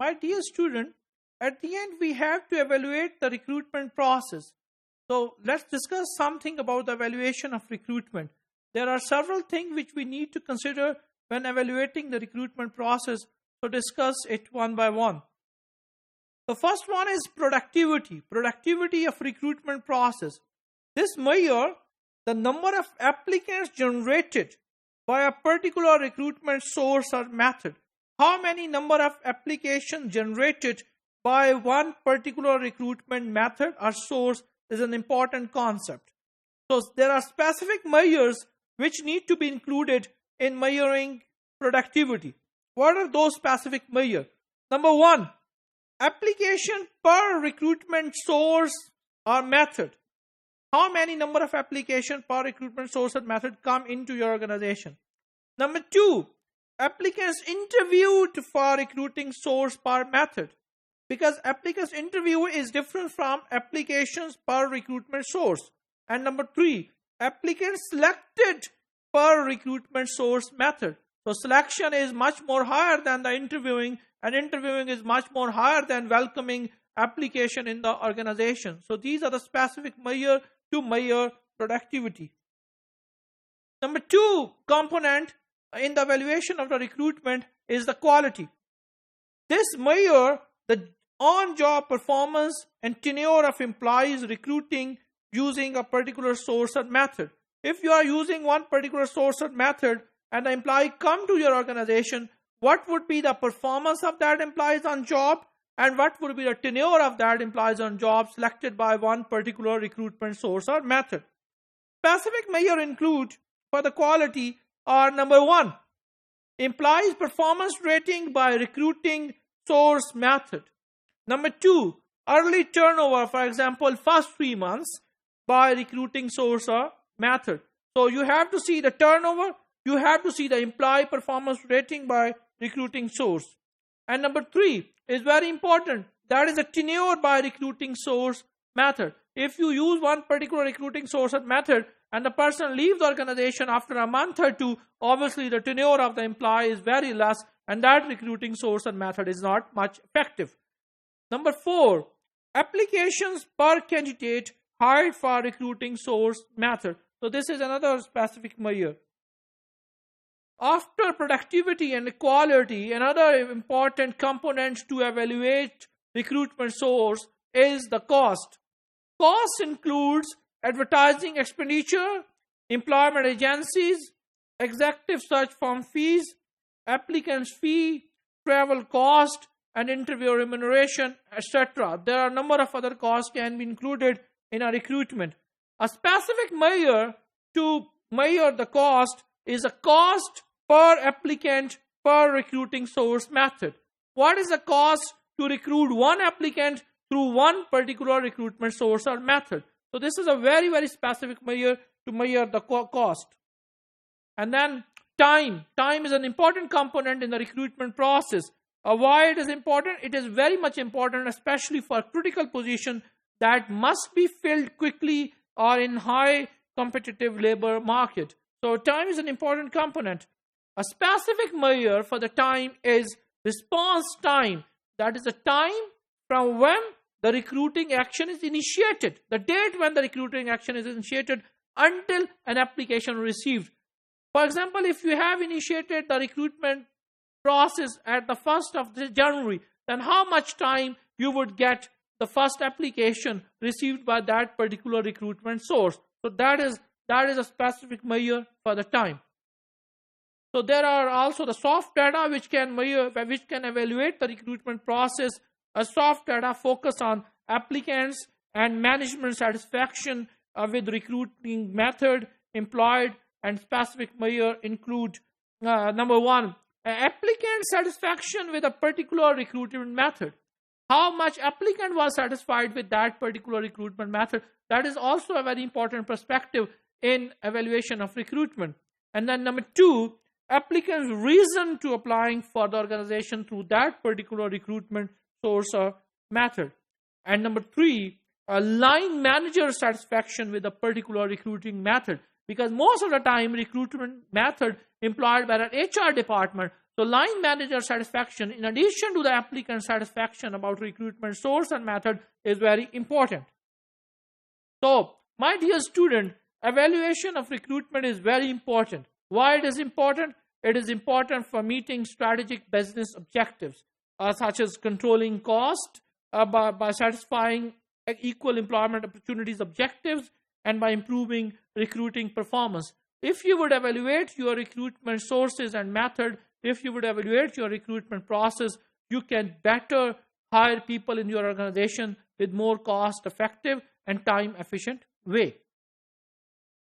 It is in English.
My dear student, at the end we have to evaluate the recruitment process. So let's discuss something about the evaluation of recruitment. There are several things which we need to consider when evaluating the recruitment process. So discuss it one by one. The first one is productivity. Productivity of recruitment process. This measure the number of applicants generated by a particular recruitment source or method. How many number of applications generated by one particular recruitment method or source is an important concept. So there are specific measures which need to be included in measuring productivity. What are those specific measures? Number one, application per recruitment source or method. How many number of applications per recruitment source or method come into your organization? Number two, applicants interviewed for recruiting source per method. Because applicants interview is different from applications per recruitment source. And number three, applicants selected per recruitment source method. So selection is much more higher than the interviewing, and interviewing is much more higher than welcoming application in the organization. So these are the specific measure to measure productivity. Number two component in the evaluation of the recruitment is the quality. This measure the on-job performance and tenure of employees recruiting using a particular source or method. If you are using one particular source or method and the employee come to your organization, what would be the performance of that employees on job and what would be the tenure of that employees on job selected by one particular recruitment source or method. Specific measure include for the quality are number one, employees performance rating by recruiting source method. Number two, early turnover, for example, first 3 months by recruiting source or method. So you have to see the turnover, you have to see the employee performance rating by recruiting source. And number three is very important, that is a tenure by recruiting source method. If you use one particular recruiting source or method and the person leaves the organization after a month or two, obviously the tenure of the employee is very less and that recruiting source or method is not much effective. Number four, applications per candidate hired for recruiting source method. So this is another specific measure. After productivity and quality, another important component to evaluate recruitment source is the cost. Cost includes advertising expenditure, employment agencies, executive search firm fees, applicants fee, travel cost, and interview remuneration, etc. There are a number of other costs can be included in a recruitment. A specific measure to measure the cost is a cost per applicant per recruiting source method. What is the cost to recruit one applicant through one particular recruitment source or method? So this is a very, very specific measure to measure the cost. And then time. Time is an important component in the recruitment process. Why it is important? It is very much important, especially for critical position that must be filled quickly or in high competitive labor market. So time is an important component. A specific measure for the time is response time. That is the time from when the recruiting action is initiated, the date when the recruiting action is initiated until an application received. For example, if you have initiated the recruitment process at the 1st of January, then how much time you would get the first application received by that particular recruitment source. So that is a specific measure for the time. So there are also the soft data which can evaluate the recruitment process. A soft data focus on applicants and management satisfaction with recruiting method employed, and specific measure include number one, applicant satisfaction with a particular recruitment method. How much applicant was satisfied with that particular recruitment method? That is also a very important perspective in evaluation of recruitment. And then number two, applicant's reason to applying for the organization through that particular recruitment source or method. And number three, a line manager satisfaction with a particular recruiting method. Because most of the time recruitment method employed by an HR department. So line manager satisfaction, in addition to the applicant satisfaction about recruitment source and method, is very important. So, my dear student, evaluation of recruitment is very important. Why it is important? It is important for meeting strategic business objectives, such as controlling cost, by satisfying equal employment opportunities objectives, and by improving recruiting performance. If you would evaluate your recruitment sources and method, if you would evaluate your recruitment process, you can better hire people in your organization with more cost effective and time efficient way.